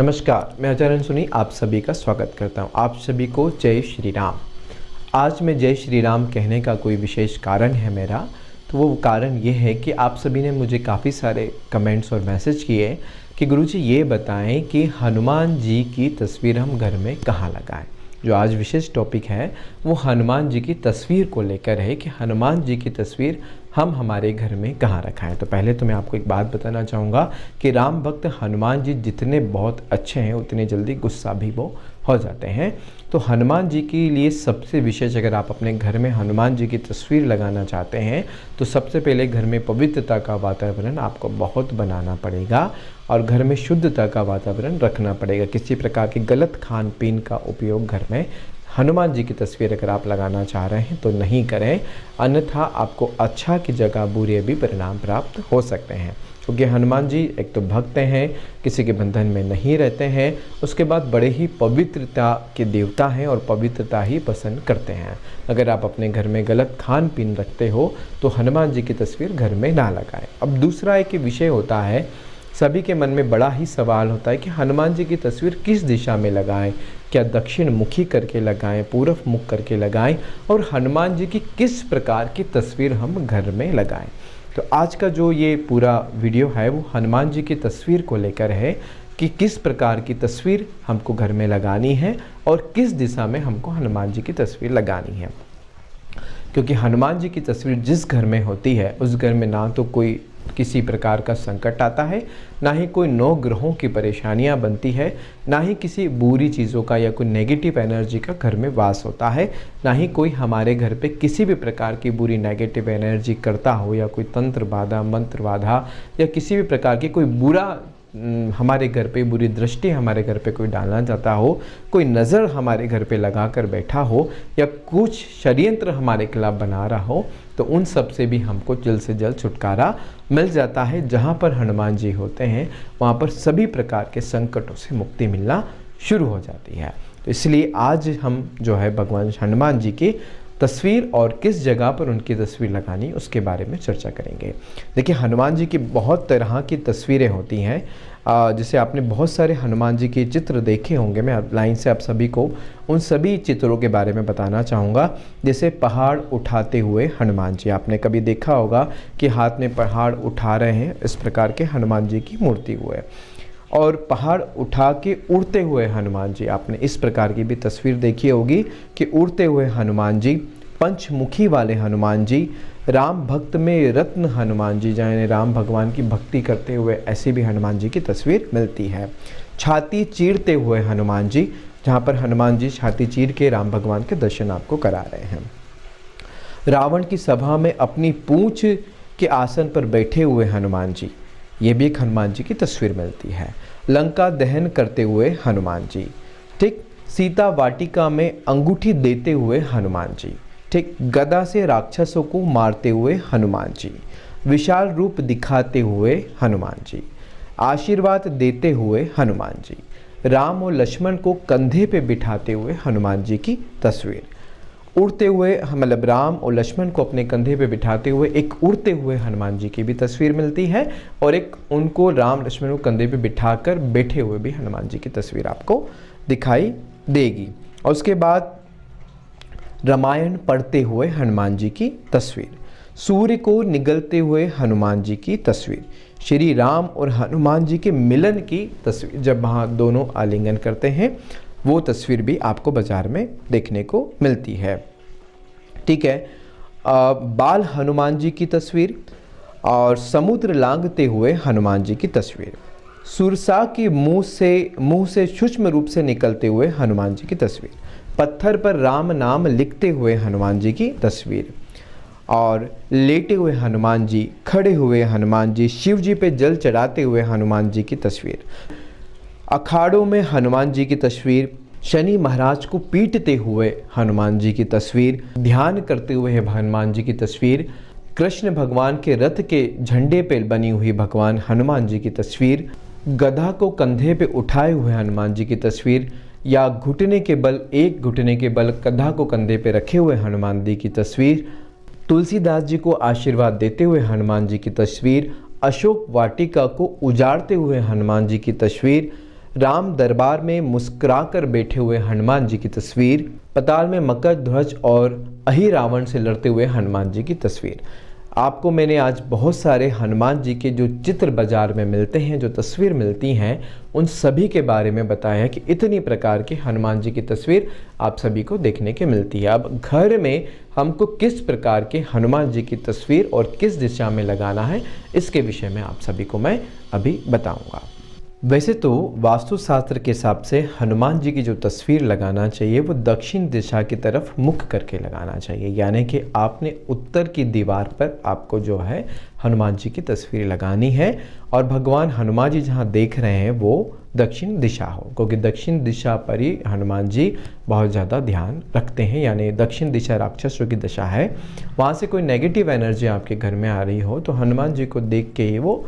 नमस्कार, मैं आचार्य सुनी आप सभी का स्वागत करता हूं। आप सभी को जय श्री राम। आज मैं जय श्री राम कहने का कोई विशेष कारण है मेरा, तो वो कारण ये है कि आप सभी ने मुझे काफ़ी सारे कमेंट्स और मैसेज किए कि गुरुजी ये बताएं कि हनुमान जी की तस्वीर हम घर में कहाँ लगाएं। जो आज विशेष टॉपिक है वो हनुमान जी की तस्वीर को लेकर है कि हनुमान जी की तस्वीर हम हमारे घर में कहाँ रखाएं। तो पहले तो मैं आपको एक बात बताना चाहूँगा कि राम भक्त हनुमान जी जितने बहुत अच्छे हैं उतने जल्दी गुस्सा भी वो हो जाते हैं। तो हनुमान जी के लिए सबसे विशेष, अगर आप अपने घर में हनुमान जी की तस्वीर लगाना चाहते हैं तो सबसे पहले घर में पवित्रता का वातावरण आपको बहुत बनाना पड़ेगा और घर में शुद्धता का वातावरण रखना पड़ेगा। किसी प्रकार के गलत खान पीन का उपयोग घर में हनुमान जी की तस्वीर अगर आप लगाना चाह रहे हैं तो नहीं करें, अन्यथा आपको अच्छा की जगह बुरे भी परिणाम प्राप्त हो सकते हैं। क्योंकि हनुमान जी एक तो भक्त हैं, किसी के बंधन में नहीं रहते हैं, उसके बाद बड़े ही पवित्रता के देवता हैं और पवित्रता ही पसंद करते हैं। अगर आप अपने घर में गलत खान पीन रखते हो तो हनुमान जी की तस्वीर घर में ना लगाएं। अब दूसरा एक विषय होता है, सभी के मन में बड़ा ही सवाल होता है कि हनुमान जी की तस्वीर किस दिशा में लगाएं, क्या दक्षिण मुखी करके लगाएं, पूर्व मुख करके लगाएं, और हनुमान जी की किस प्रकार की तस्वीर हम घर में लगाएं। तो आज का जो ये पूरा वीडियो है वो हनुमान जी की तस्वीर को लेकर है कि किस प्रकार की तस्वीर हमको घर में लगानी है और किस दिशा में हमको हनुमान जी की तस्वीर लगानी है। क्योंकि हनुमान जी की तस्वीर जिस घर में होती है उस घर में ना तो कोई किसी प्रकार का संकट आता है, ना ही कोई 9 ग्रहों की परेशानियां बनती है, ना ही किसी बुरी चीज़ों का या कोई नेगेटिव एनर्जी का घर में वास होता है, ना ही कोई हमारे घर पे किसी भी प्रकार की बुरी नेगेटिव एनर्जी करता हो या कोई तंत्र बाधा, मंत्र बाधा या किसी भी प्रकार की कोई बुरा हमारे घर पे बुरी दृष्टि हमारे घर पे कोई डालना चाहता हो, कोई नज़र हमारे घर पे लगा कर बैठा हो या कुछ षड्यंत्र हमारे खिलाफ बना रहा हो, तो उन सब से भी हमको जल्द से जल्द छुटकारा मिल जाता है। जहाँ पर हनुमान जी होते हैं वहाँ पर सभी प्रकार के संकटों से मुक्ति मिलना शुरू हो जाती है। तो इसलिए आज हम जो है भगवान हनुमान जी की तस्वीर और किस जगह पर उनकी तस्वीर लगानी उसके बारे में चर्चा करेंगे। देखिए, हनुमान जी की बहुत तरह की तस्वीरें होती हैं। जैसे आपने बहुत सारे हनुमान जी के चित्र देखे होंगे, मैं लाइन से आप सभी को उन सभी चित्रों के बारे में बताना चाहूँगा। जैसे पहाड़ उठाते हुए हनुमान जी, आपने कभी देखा होगा कि हाथ में पहाड़ उठा रहे हैं, इस प्रकार के हनुमान जी की मूर्ति हुए। और पहाड़ उठा के उड़ते हुए हनुमान जी, आपने इस प्रकार की भी तस्वीर देखी होगी कि उड़ते हुए हनुमान जी, पंचमुखी वाले हनुमान जी, राम भक्त में रत्न हनुमान जी, यानी राम भगवान की भक्ति करते हुए ऐसी भी हनुमान जी की तस्वीर मिलती है। छाती चीरते हुए हनुमान जी, जहाँ पर हनुमान जी छाती चीर के राम भगवान के दर्शन आपको करा रहे हैं। रावण की सभा में अपनी पूंछ के आसन पर बैठे हुए हनुमान जी, ये भी एक हनुमान जी की तस्वीर मिलती है। लंका दहन करते हुए हनुमान जी, ठीक। सीता वाटिका में अंगूठी देते हुए हनुमान जी, ठीक। गदा से राक्षसों को मारते हुए हनुमान जी, विशाल रूप दिखाते हुए हनुमान जी, आशीर्वाद देते हुए हनुमान जी, राम और लक्ष्मण को कंधे पे बिठाते हुए हनुमान जी की तस्वीर, उड़ते हुए, मतलब राम और लक्ष्मण को अपने कंधे पे बिठाते हुए एक उड़ते हुए हनुमान जी की भी तस्वीर मिलती है, और एक उनको राम लक्ष्मण को कंधे पे बिठाकर बैठे हुए भी हनुमान जी की तस्वीर आपको दिखाई देगी। और उसके बाद रामायण पढ़ते हुए हनुमान जी की तस्वीर, सूर्य को निगलते हुए हनुमान जी की तस्वीर, श्री राम और हनुमान जी के मिलन की तस्वीर, जब वहाँ दोनों आलिंगन करते हैं वो तस्वीर भी आपको बाजार में देखने को मिलती है, ठीक है। बाल हनुमान जी की तस्वीर और समुद्र लांघते हुए हनुमान जी की तस्वीर, सुरसा के मुंह से सूक्ष्म रूप से निकलते हुए हनुमान जी की तस्वीर, पत्थर पर राम नाम लिखते हुए हनुमान जी की तस्वीर, और लेटे हुए हनुमान जी, खड़े हुए हनुमान जी, शिव जी पे जल चढ़ाते हुए हनुमान जी की तस्वीर, अखाड़ों में हनुमान जी की तस्वीर, शनि महाराज को पीटते हुए हनुमान जी की तस्वीर, ध्यान करते हुए हनुमान जी की तस्वीर, कृष्ण भगवान के रथ के झंडे पे बनी हुई भगवान हनुमान जी की तस्वीर, गधा को कंधे पे उठाए हुए हनुमान जी की तस्वीर, या घुटने के बल, एक घुटने के बल गधा को कंधे पे रखे हुए हनुमान जी की तस्वीर, तुलसीदास जी को आशीर्वाद देते हुए हनुमान जी की तस्वीर, अशोक वाटिका को उजाड़ते हुए हनुमान जी की तस्वीर, राम दरबार में मुस्कुराकर बैठे हुए हनुमान जी की तस्वीर, पाताल में मकर ध्वज और अहि रावण से लड़ते हुए हनुमान जी की तस्वीर। आपको मैंने आज बहुत सारे हनुमान जी के जो चित्र बाजार में मिलते हैं, जो तस्वीर मिलती हैं, उन सभी के बारे में बताया कि इतनी प्रकार के हनुमान जी की तस्वीर आप सभी को देखने के मिलती है। अब घर में हमको किस प्रकार के हनुमान जी की तस्वीर और किस दिशा में लगाना है, इसके विषय में आप सभी को मैं अभी बताऊंगा। वैसे तो वास्तुशास्त्र के हिसाब से हनुमान जी की जो तस्वीर लगाना चाहिए वो दक्षिण दिशा की तरफ मुख करके लगाना चाहिए, यानी कि आपने उत्तर की दीवार पर आपको जो है हनुमान जी की तस्वीर लगानी है और भगवान हनुमान जी जहाँ देख रहे हैं वो दक्षिण दिशा हो, क्योंकि दक्षिण दिशा पर ही हनुमान जी बहुत ज़्यादा ध्यान रखते हैं। यानी दक्षिण दिशा राक्षसों की दिशा है, वहाँ से कोई नेगेटिव एनर्जी आपके घर में आ रही हो तो हनुमान जी को देख के ही वो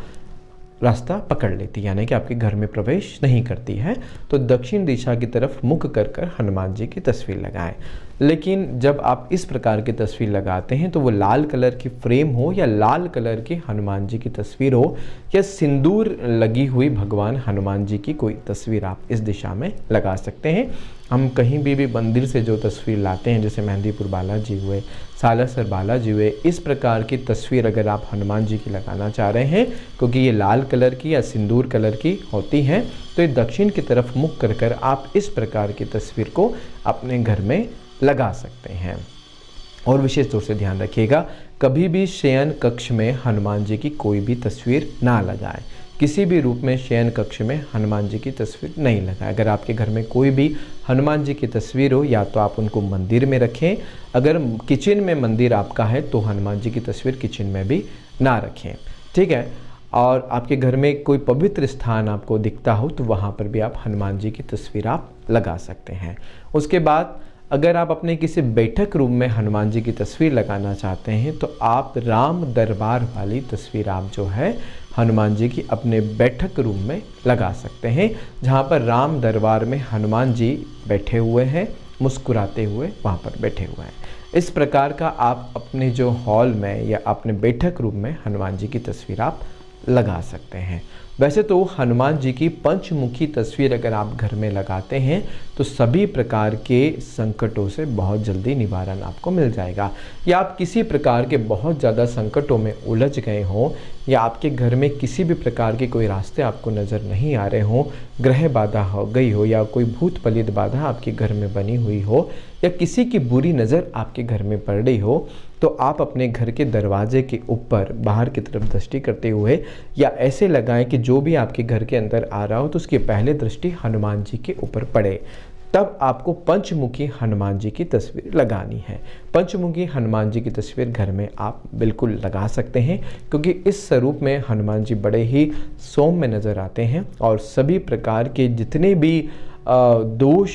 रास्ता पकड़ लेती है, यानी कि आपके घर में प्रवेश नहीं करती है। तो दक्षिण दिशा की तरफ मुख कर हनुमान जी की तस्वीर लगाएं। लेकिन जब आप इस प्रकार की तस्वीर लगाते हैं तो वो लाल कलर की फ्रेम हो या लाल कलर की हनुमान जी की तस्वीर हो या सिंदूर लगी हुई भगवान हनुमान जी की कोई तस्वीर आप इस दिशा में लगा सकते हैं। हम कहीं भी मंदिर से जो तस्वीर लाते हैं, जैसे मेहंदीपुर बालाजी हुए, सालासर बालाजी हुए, इस प्रकार की तस्वीर अगर आप हनुमान जी की लगाना चाह रहे हैं, क्योंकि ये लाल कलर की या सिंदूर कलर की होती हैं, तो ये दक्षिण की तरफ मुख कर आप इस प्रकार की तस्वीर को अपने घर में लगा सकते हैं। और विशेष तौर से ध्यान रखिएगा, कभी भी शयन कक्ष में हनुमान जी की कोई भी तस्वीर ना लगाएं। किसी भी रूप में शयन कक्ष में हनुमान जी की तस्वीर नहीं लगाएं। अगर आपके घर में कोई भी हनुमान जी की तस्वीर हो, या तो आप उनको मंदिर में रखें, अगर किचन में मंदिर आपका है तो हनुमान जी की तस्वीर किचन में भी ना रखें, ठीक है। और आपके घर में कोई पवित्र स्थान आपको दिखता हो तो वहाँ पर भी आप हनुमान जी की तस्वीर आप लगा सकते हैं। उसके बाद अगर आप अपने किसी बैठक रूम में हनुमान जी की तस्वीर लगाना चाहते हैं तो आप राम दरबार वाली तस्वीर आप जो है हनुमान जी की अपने बैठक रूम में लगा सकते हैं, जहाँ पर राम दरबार में हनुमान जी बैठे हुए हैं, मुस्कुराते हुए वहाँ पर बैठे हुए हैं। इस प्रकार का आप अपने जो हॉल में या अपने बैठक रूम में हनुमान जी की तस्वीर आप लगा सकते हैं। वैसे तो हनुमान जी की पंचमुखी तस्वीर अगर आप घर में लगाते हैं तो सभी प्रकार के संकटों से बहुत जल्दी निवारण आपको मिल जाएगा। या आप किसी प्रकार के बहुत ज़्यादा संकटों में उलझ गए हों, या आपके घर में किसी भी प्रकार के कोई रास्ते आपको नज़र नहीं आ रहे हों, ग्रह बाधा हो गई हो, या कोई भूत पलित बाधा आपके घर में बनी हुई हो, या किसी की बुरी नज़र आपके घर में पड़ रही हो, तो आप अपने घर के दरवाजे के ऊपर बाहर की तरफ दृष्टि करते हुए या ऐसे लगाएं कि जो भी आपके घर के अंदर आ रहा हो तो उसकी पहले दृष्टि हनुमान जी के ऊपर पड़े। तब आपको पंचमुखी हनुमान जी की तस्वीर लगानी है। पंचमुखी हनुमान जी की तस्वीर घर में आप बिल्कुल लगा सकते हैं, क्योंकि इस स्वरूप में हनुमान जी बड़े ही सौम्य नज़र आते हैं और सभी प्रकार के जितने भी दोष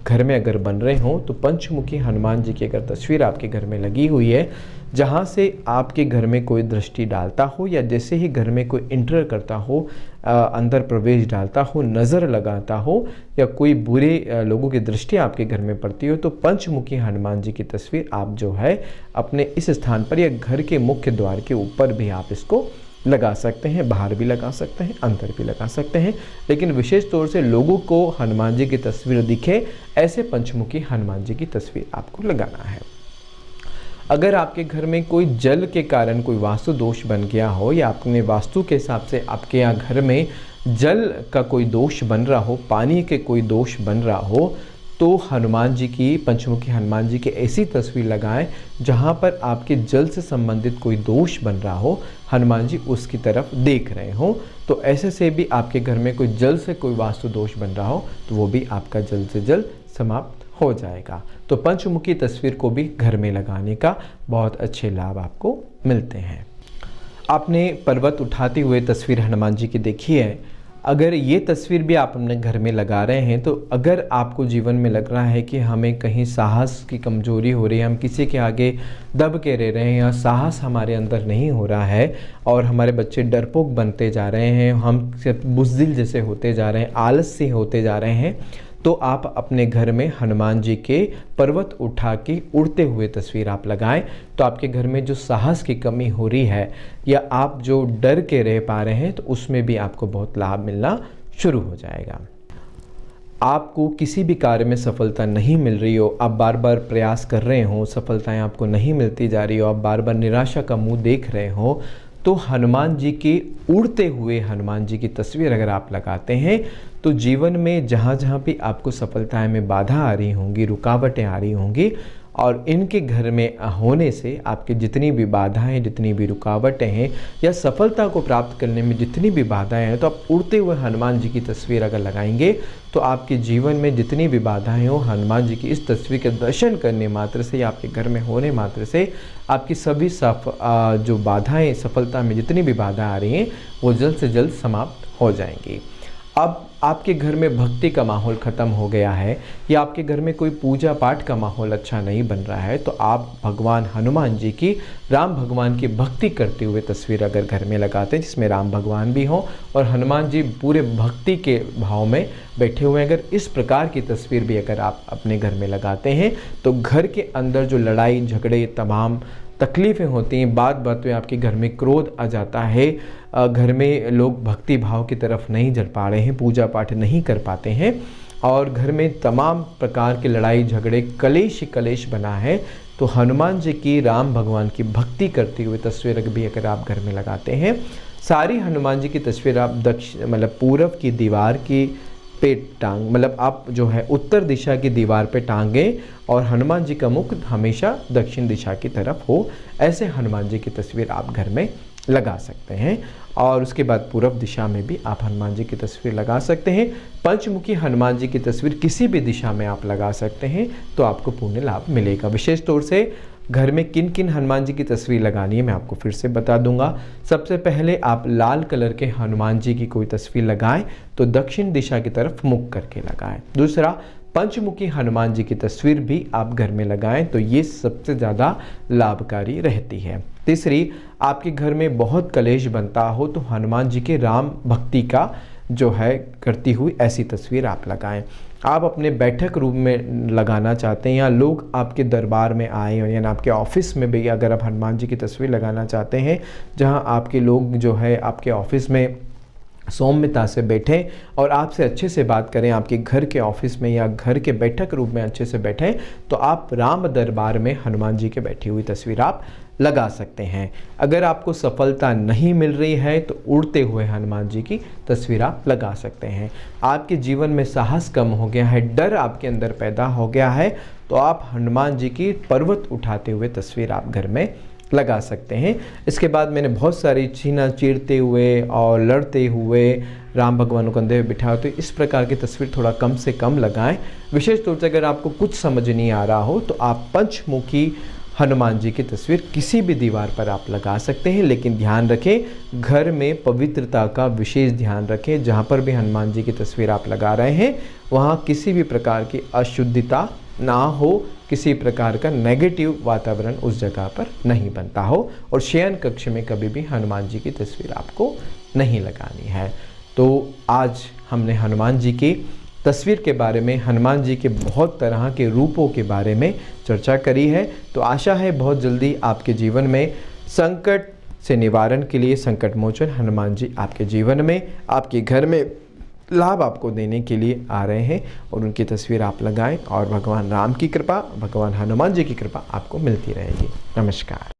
घर में अगर बन रहे हों तो पंचमुखी हनुमान जी की अगर तस्वीर आपके घर में लगी हुई है, जहाँ से आपके घर में कोई दृष्टि डालता हो या जैसे ही घर में कोई इंटर करता हो, अंदर प्रवेश डालता हो, नज़र लगाता हो, या कोई बुरे लोगों की दृष्टि आपके घर में पड़ती हो, तो पंचमुखी हनुमान जी की तस्वीर आप जो है अपने इस स्थान पर या घर के मुख्य द्वार के ऊपर भी आप इसको लगा सकते हैं। बाहर भी लगा सकते हैं, अंदर भी लगा सकते हैं, लेकिन विशेष तौर से लोगों को हनुमान जी की तस्वीर दिखे ऐसे पंचमुखी हनुमान जी की तस्वीर आपको लगाना है। अगर आपके घर में कोई जल के कारण कोई वास्तु दोष बन गया हो, या अपने वास्तु के हिसाब से आपके यहाँ घर में जल का कोई दोष बन रहा हो, पानी के कोई दोष बन रहा हो, तो हनुमान जी की, पंचमुखी हनुमान जी की ऐसी तस्वीर लगाएं जहां पर आपके जल से संबंधित कोई दोष बन रहा हो, हनुमान जी उसकी तरफ देख रहे हो। तो ऐसे से भी आपके घर में कोई जल से कोई वास्तु दोष बन रहा हो तो वो भी आपका जल्द से जल्द समाप्त हो जाएगा। तो पंचमुखी तस्वीर को भी घर में लगाने का बहुत अच्छे लाभ आपको मिलते हैं। आपने पर्वत उठाते हुए तस्वीर हनुमान जी की देखी है। अगर ये तस्वीर भी आप अपने घर में लगा रहे हैं, तो अगर आपको जीवन में लग रहा है कि हमें कहीं साहस की कमजोरी हो रही है, हम किसी के आगे दब के रह रहे हैं, या साहस हमारे अंदर नहीं हो रहा है और हमारे बच्चे डरपोक बनते जा रहे हैं, हम सिर्फ बुज़दिल जैसे होते जा रहे हैं, आलसी होते जा रहे हैं, तो आप अपने घर में हनुमान जी के पर्वत उठा के उड़ते हुए तस्वीर आप लगाएं। तो आपके घर में जो साहस की कमी हो रही है या आप जो डर के रह पा रहे हैं, तो उसमें भी आपको बहुत लाभ मिलना शुरू हो जाएगा। आपको किसी भी कार्य में सफलता नहीं मिल रही हो, आप बार बार प्रयास कर रहे हो, सफलताएं आपको नहीं मिलती जा रही हो, आप बार बार निराशा का मुंह देख रहे हो, तो हनुमान जी की उड़ते हुए हनुमान जी की तस्वीर अगर आप लगाते हैं तो जीवन में जहाँ जहाँ भी आपको सफलताएं में बाधा आ रही होंगी, रुकावटें आ रही होंगी, और इनके घर में होने से आपकी जितनी भी बाधाएं, जितनी भी रुकावटें हैं, या सफलता को प्राप्त करने में जितनी भी बाधाएं हैं, तो आप उड़ते हुए हनुमान जी की तस्वीर अगर लगाएंगे तो आपके जीवन में जितनी भी बाधाएं हो, हनुमान जी की इस तस्वीर के दर्शन करने मात्र से या आपके घर में होने मात्र से आपकी सभी जो बाधाएं, सफलता में जितनी भी बाधा आ रही हैं, वो जल्द से जल्द समाप्त हो जाएंगी। अब आपके घर में भक्ति का माहौल ख़त्म हो गया है, या आपके घर में कोई पूजा पाठ का माहौल अच्छा नहीं बन रहा है, तो आप भगवान हनुमान जी की, राम भगवान की भक्ति करते हुए तस्वीर अगर घर में लगाते हैं, जिसमें राम भगवान भी हों और हनुमान जी पूरे भक्ति के भाव में बैठे हुए, अगर इस प्रकार की तस्वीर भी अगर आप अपने घर में लगाते हैं, तो घर के अंदर जो लड़ाई झगड़े, तमाम तकलीफ़ें होती हैं, बात बात में आपके घर में क्रोध आ जाता है, घर में लोग भक्ति भाव की तरफ नहीं जल पा रहे हैं, पूजा पाठ नहीं कर पाते हैं, और घर में तमाम प्रकार के लड़ाई झगड़े, कलेश कलेश बना है, तो हनुमान जी की, राम भगवान की भक्ति करते हुए तस्वीर भी अगर आप घर में लगाते हैं, सारी हनुमान जी की तस्वीर आप मतलब पूरब की दीवार की पे टांग, मतलब आप जो है उत्तर दिशा की दीवार पे टांगें, और हनुमान जी का मुख हमेशा दक्षिण दिशा की तरफ हो, ऐसे हनुमान जी की तस्वीर आप घर में लगा सकते हैं। और उसके बाद पूरब दिशा में भी आप हनुमान जी की तस्वीर लगा सकते हैं। पंचमुखी हनुमान जी की तस्वीर किसी भी दिशा में आप लगा सकते हैं, तो आपको पुण्य लाभ मिलेगा। विशेष तौर से घर में किन किन हनुमान जी की तस्वीर लगानी है मैं आपको फिर से बता दूंगा। सबसे पहले आप लाल कलर के हनुमान जी की कोई तस्वीर लगाएं तो दक्षिण दिशा की तरफ मुख करके लगाएं। दूसरा, पंचमुखी हनुमान जी की तस्वीर भी आप घर में लगाएं तो ये सबसे ज़्यादा लाभकारी रहती है। तीसरी, आपके घर में बहुत कलेश बनता हो तो हनुमान जी के राम भक्ति का जो है करती हुई ऐसी तस्वीर आप लगाएं। आप अपने बैठक रूम में लगाना चाहते हैं, या लोग आपके दरबार में आए, यानी आपके ऑफिस में भी अगर आप हनुमान जी की तस्वीर लगाना चाहते हैं, जहां आपके लोग जो है आपके ऑफिस में सौम्यता से बैठें और आपसे अच्छे से बात करें, आपके घर के ऑफिस में या घर के बैठक रूम में अच्छे से बैठें, तो आप राम दरबार में हनुमान जी के बैठी हुई तस्वीर आप लगा सकते हैं। अगर आपको सफलता नहीं मिल रही है तो उड़ते हुए हनुमान जी की तस्वीर आप लगा सकते हैं। आपके जीवन में साहस कम हो गया है, डर आपके अंदर पैदा हो गया है, तो आप हनुमान जी की पर्वत उठाते हुए तस्वीर आप घर में लगा सकते हैं। इसके बाद मैंने बहुत सारी छीना चीरते हुए और लड़ते हुए राम भगवान को कंधे पे बिठा, तो इस प्रकार की तस्वीर थोड़ा कम से कम लगाएं। विशेष तौर से अगर आपको कुछ समझ नहीं आ रहा हो तो आप पंचमुखी हनुमान जी की तस्वीर किसी भी दीवार पर आप लगा सकते हैं, लेकिन ध्यान रखें घर में पवित्रता का विशेष ध्यान रखें। जहाँ पर भी हनुमान जी की तस्वीर आप लगा रहे हैं वहाँ किसी भी प्रकार की अशुद्धता ना हो, किसी प्रकार का नेगेटिव वातावरण उस जगह पर नहीं बनता हो, और शयन कक्ष में कभी भी हनुमान जी की तस्वीर आपको नहीं लगानी है। तो आज हमने हनुमान जी की तस्वीर के बारे में, हनुमान जी के बहुत तरह के रूपों के बारे में चर्चा करी है। तो आशा है बहुत जल्दी आपके जीवन में संकट से निवारण के लिए संकट मोचन हनुमान जी आपके जीवन में, आपके घर में लाभ आपको देने के लिए आ रहे हैं, और उनकी तस्वीर आप लगाएं और भगवान राम की कृपा, भगवान हनुमान जी की कृपा आपको मिलती रहेगी। नमस्कार।